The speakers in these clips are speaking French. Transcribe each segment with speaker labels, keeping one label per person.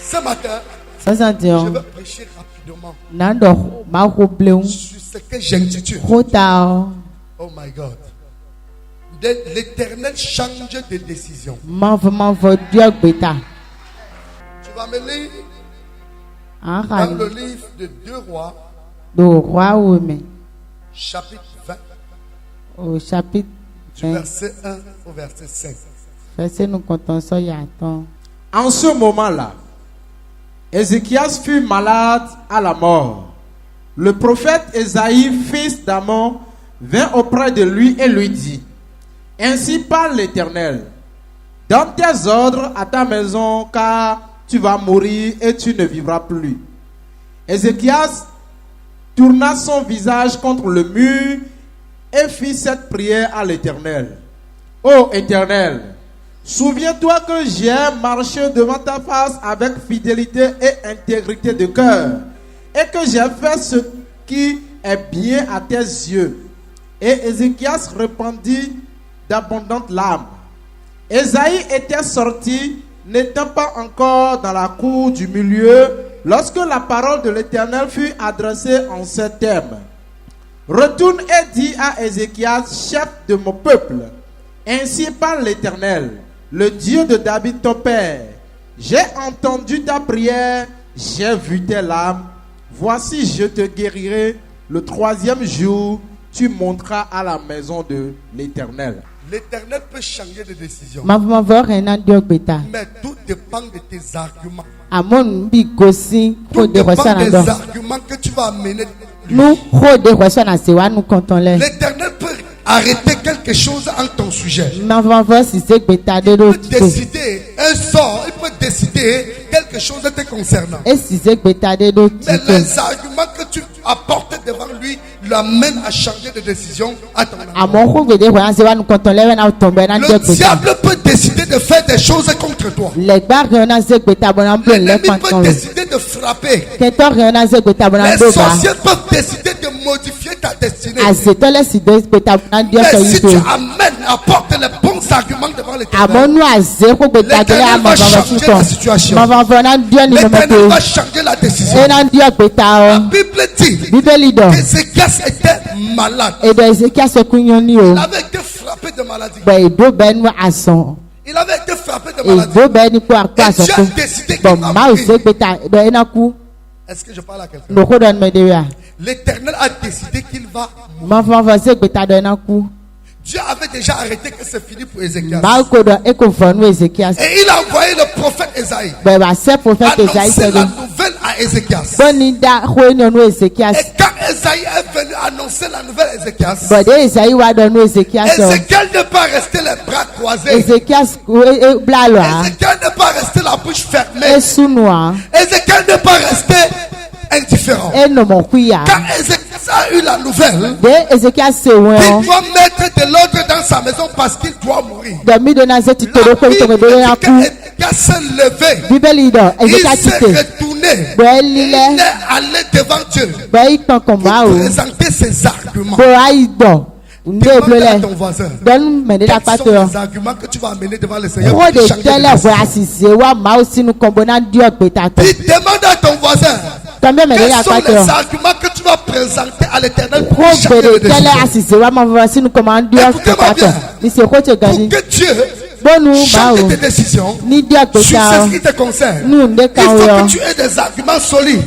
Speaker 1: Ce matin,
Speaker 2: je
Speaker 1: je vais prêcher rapidement sur ce que j'intitule. Oh my God. L'Éternel change de décision. Tu vas me lire dans le livre de 2 Rois, chapitre 20, du verset 1 au verset 5.
Speaker 3: En ce moment-là, Ézéchias fut malade à la mort. Le prophète Ésaïe, fils d'Amon, vint auprès de lui et lui dit: Ainsi parle l'Éternel, donne tes ordres à ta maison, car tu vas mourir et tu ne vivras plus. Ézéchias tourna son visage contre le mur et fit cette prière à l'Éternel. Ô Éternel, souviens-toi que j'ai marché devant ta face avec fidélité et intégrité de cœur, et que j'ai fait ce qui est bien à tes yeux. Et Ézéchias répandit d'abondantes larmes. Ésaïe était sorti, n'étant pas encore dans la cour du milieu, lorsque la parole de l'Éternel fut adressée en ces termes: Retourne et dis à Ézéchias, chef de mon peuple, ainsi parle l'Éternel, le Dieu de David ton père. J'ai entendu ta prière, j'ai vu tes larmes. Voici, je te guérirai. Le 3e jour, tu monteras à la maison de l'Éternel.
Speaker 1: L'Éternel peut changer de décision.
Speaker 2: Mais
Speaker 1: tout dépend de tes arguments.
Speaker 2: Tout
Speaker 1: dépend des arguments que tu vas amener. L'Éternel peut arrêter quelque chose en ton sujet. Il peut décider un sort, il peut décider quelque chose te concernant. Mais les arguments que tu apportes devant lui l'amènent à changer de décision à ton endroit. Le diable peut décider de faire des choses contre toi. L'ennemi peut décider de frapper. Les sorciers peuvent décider de modifier ta destinée. Mais si tu amènes, apportes les bons arguments devant l'Éternel, l'Éternel va changer la situation. L'Éternel va changer la décision. La Bible dit qu'Ézéchias était malade. Il avait été frappé de maladie. Il avait été frappé de maladie. Et Dieu a décidé qu'il va mourir. Est-ce que je parle à quelqu'un? L'Éternel a décidé qu'il va mourir. Dieu avait déjà arrêté que c'est fini pour Ézéchias. Et il a envoyé le prophète Ésaïe annoncer la nouvelle à Ézéchias. Et quand Ésaïe est venu annoncer la nouvelle à Ézéchias, Ézéchiel n'est pas resté les bras croisés. Ézéchiel n'est pas resté la bouche fermée. Ézéchiel n'est pas resté indifférent. Quand Ézéchias a eu la nouvelle, il doit mettre de l'ordre dans sa maison parce qu'il doit mourir. La Bible dit qu'Ézéchias s'est levé, il s'est retourné, il est allé devant Dieu pour présenter ses arguments. Demande à ton voisin quels sont les arguments que tu vas amener devant le Seigneur pour changer de décision. Demande à ton voisin quels sont les arguments que tu vas présenter à l'Éternel pour changer de décision. Écoutez-moi bien. Pour que Dieu change tes décisions sur ce qui te concerne, il faut que tu aies des arguments solides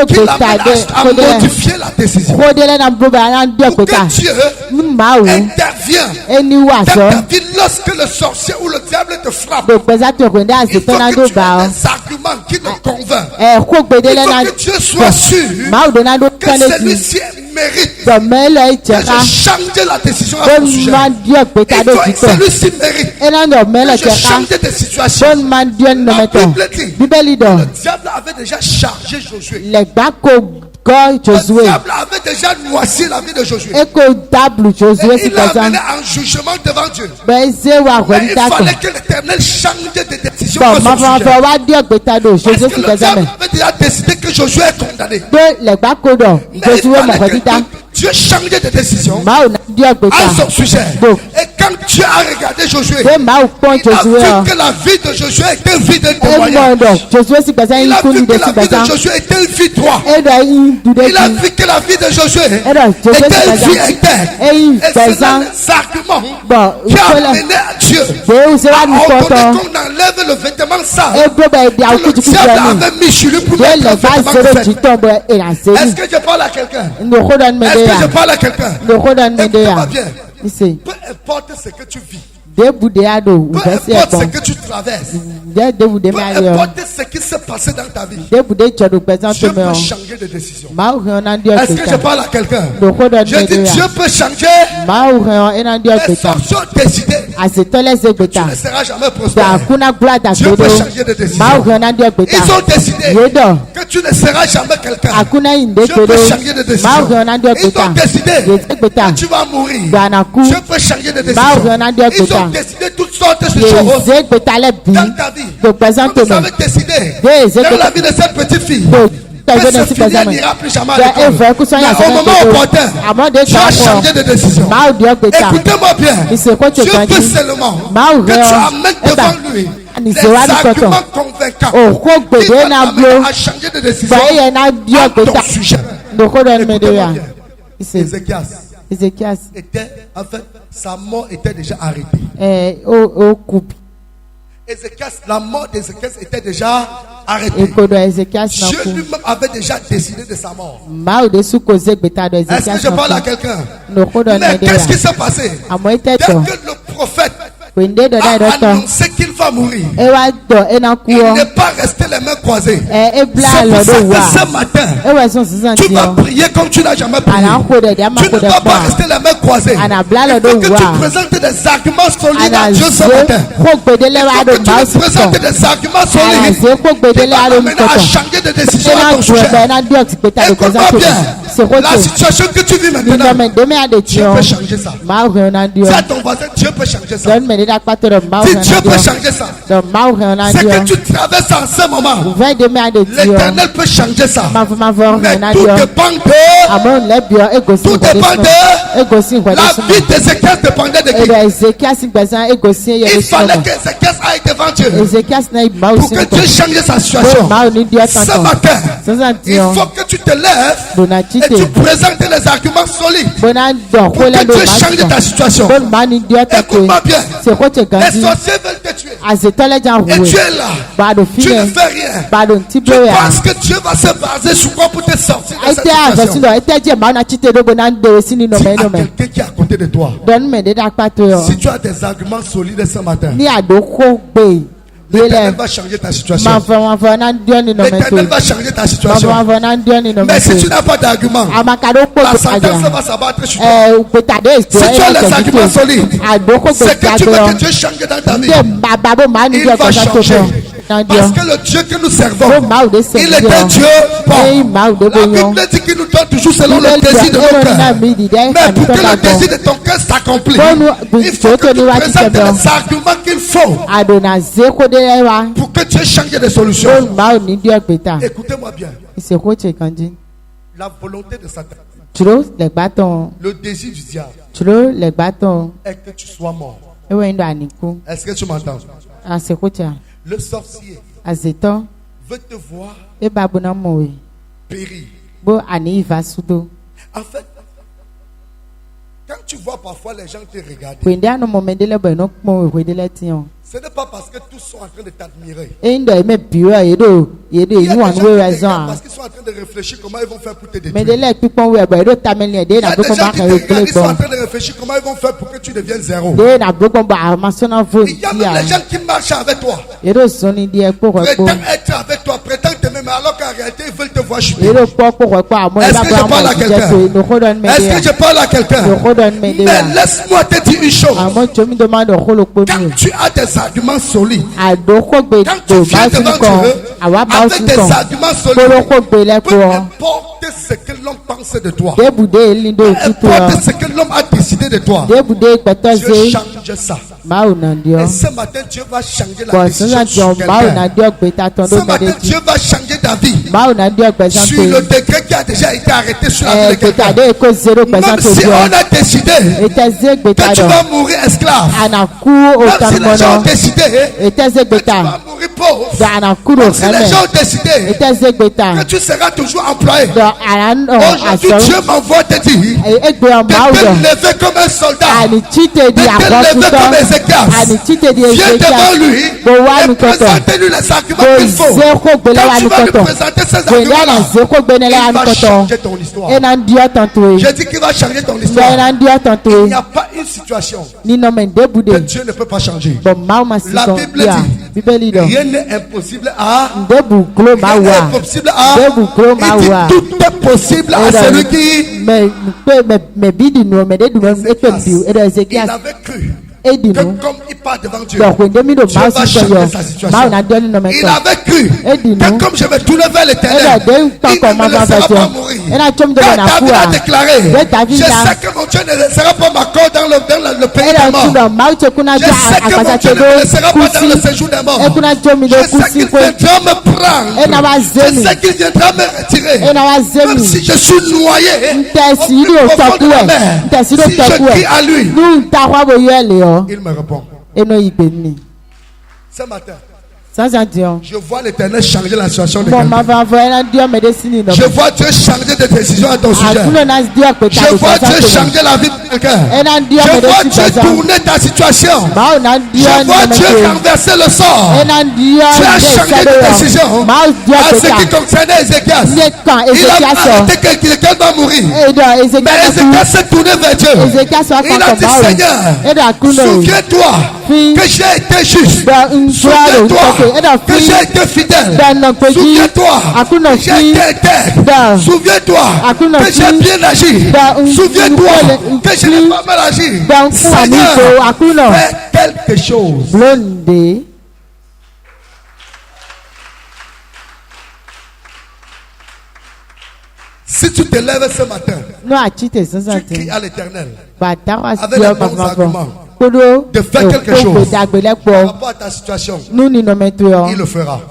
Speaker 1: qui l'amènent à modifier la décision. Pour que Dieu intervienne dans ta vie lorsque le sorcier ou le diable te frappe. Il faut que tu aies des arguments qui te convainquent. Il faut que Dieu soit sûr que celui-ci mérite que je change la décision à ton sujet. Et toi, celui-ci mérite que je change de situation. La Bible dit le diable avait déjà chargé Josué. Le diable avait déjà noirci la vie de Josué. Et il l'a amené en jugement devant Dieu. Mais il fallait que l'Éternel change de décision à son sujet. Parce que le diable avait déjà décidé que Josué est condamné. Mais il fallait que Dieu Dieu changeait de décision à son sujet. Et quand Dieu a regardé Josué, il a vu que la vie de Josué était une vie de témoignage. Il a vu que la vie de Josué était une vie droite. Il a vu que la vie de Josué était une vie interne. Et c'est là les arguments qui a amené à Dieu à ordonner qu'on enlève le vêtement sale que le diable avait mis sur lui pour mettre le vêtement fait. Est-ce que je parle à quelqu'un? Est-ce que je parle à quelqu'un? Écoute-moi bien. Peu importe ce que tu vis, peu importe ce que tu traverses, peu importe ce qui s'est passé dans ta vie, Dieu peut changer de décision. Est-ce que je parle à quelqu'un? Je dis Dieu peut changer. Les sorciers ont décidé tu ne seras jamais prospère. Dieu peut changer de décision. Ils ont décidé que tu ne seras jamais quelqu'un. Dieu peut changer de décision. Ils ont décidé que tu vas mourir. Dieu peut changer de décision. Ils ont décidé toutes sortes de choses dans ta vie. Vous avez décidé dans la vie de cette petite fille que cette fille n'ira plus jamais à l'école. Mais au moment opportun, tu as changé de décision. Écoutez-moi bien. Dieu peut seulement que tu amènes devant lui des arguments convaincants qui vont t'amener à changer de décision à ton sujet. Écoutez-moi bien. Ézéchias était, en fait, sa mort était déjà arrêtée. Ézéchias, la mort d'Ézéchias était déjà arrêtée. Dieu lui-même avait déjà décidé de sa mort. Est-ce que je parle à quelqu'un? Mais qu'est-ce qui s'est passé? Dès que le prophète a annoncé qu'il va mourir, il n'est pas resté les mains croisées. C'est pour ça que ce matin, tu vas prier comme tu n'as jamais prié. Tu ne vas pas rester les mains croisées. Il faut que tu présentes des arguments solides à Dieu ce matin. Il faut que tu présentes des arguments solides qui vont amener à changer de décision à ton sujet. Écoute-moi bien. La situation que tu vis maintenant, Dieu peut changer ça. C'est à ton voisin, Dieu peut changer ça. Si Dieu peut changer ça, c'est que tu traverses en ce moment, l'Éternel peut changer ça. Mais tout dépend de tout dépend de la vie d'Ézéchias dépendait de qui? Il fallait qu'Ézéchias aille devant Dieu pour que Dieu change sa situation. Ce matin, il faut que tu te lèves et tu présentes les arguments solides pour que Dieu change ta situation. Écoute-moi bien. Les sorciers veulent te tuer. Et tu es là. Tu ne fais rien. Tu penses que Dieu va se baser sur quoi pour te sortir de cette situation? Dis à quelqu'un qui est à côté de toi. Si tu as des arguments solides ce matin, l'Éternel va changer ta situation. L'Éternel va changer ta situation. Mais si tu n'as pas d'argument, la sentence va s'abattre sur toi. Si tu as les arguments solides, c'est que tu veux que Dieu change dans ta vie. Il va changer. Parce que le Dieu que nous servons, il est un Dieu bon. La Bible dit qu'il nous donne toujours selon le désir de nos cœurs. Mais pour que le désir de ton cœur s'accomplisse, il faut que tu présentes les arguments qu'il faut pour que Dieu change des solutions. Écoutez-moi bien. La volonté de Satan, le désir du diable est que tu sois mort. Est-ce que tu m'entends? Le sorcier veut te voir périr. En fait, quand tu vois parfois les gens te regarder, ce n'est pas parce que tous sont en train de t'admirer. Il y a des gens qui regardent parce qu'ils sont en train de réfléchir comment ils vont faire pour te détruire. Il y a des gens qui sont en train de réfléchir comment ils vont faire pour que tu deviennes zéro. Il y a même les gens qui marchent avec toi, prétendent être avec toi, prétendent t'aimer, mais alors qu'en réalité ils veulent te voir chuter. Est-ce que je parle à quelqu'un? Est-ce que je parle à quelqu'un? Mais laisse-moi te dire une chose. Quand tu as des arguments solides, quand tu viens devant Dieu avec des arguments solides, peu importe ce que l'homme pense de toi, peu importe ce que l'homme a décidé de de toi. Dieu change ça. Et ce matin, Dieu va changer la décision de quelqu'un. Ce matin, Dieu va changer ta vie. Sur le décret qui a déjà été arrêté sur la vie de quelqu'un. Même si on a décidé que tu vas mourir esclave. Même si les gens ont décidé que tu vas mourir pauvre. Même si les gens ont décidé que tu seras toujours employé. Aujourd'hui, Dieu m'envoie te dire de te lever comme un soldat. De te lever comme Ézéchias. Viens devant lui et présentez-lui les arguments qu'il faut. Quand tu vas lui présenter ces arguments-là, il va changer ton histoire. J'ai dit qu'il va changer ton histoire. Il n'y a pas une situation que Dieu ne peut pas changer. La Bible dit rien n'est impossible à tout est possible à celui qui il avait cru que comme il part devant Dieu, Dieu va changer sa situation. Il avait cru que comme je vais tourner vers l'Éternel, il ne me laissera pas mourir. Quand David a déclaré, je sais que mon Dieu ne laissera pas ma corps dans le pays des morts. Je sais que mon Dieu ne me laissera pas dans le séjour des morts. Je sais qu'il viendra me prendre. Je sais qu'il viendra me retirer. Même si je suis noyé au plus profond de la mer, si je crie à lui, il me répond. Ce matin, je vois l'Éternel changer la situation de quelqu'un. Je vois Dieu changer de décision à ton sujet. Je vois Dieu changer la vie de quelqu'un. Je vois Dieu tourner ta situation. Je vois Dieu renverser le sort. Tu as changé de décision à ce qui concernait Ézéchias. Il a arrêté que quelqu'un va mourir. Mais Ézéchias s'est tourné vers Dieu. Il a dit, Seigneur, souviens-toi que j'ai été juste. Souviens-toi que j'ai été fidèle. Souviens-toi que j'ai été intègre. Souviens-toi que j'ai bien agi. Souviens-toi que je n'ai pas mal agi. Seigneur, fais quelque chose. Si tu te lèves ce matin, tu cries à l'Éternel avec les bons arguments de faire quelque chose par rapport à ta situation, il le fera.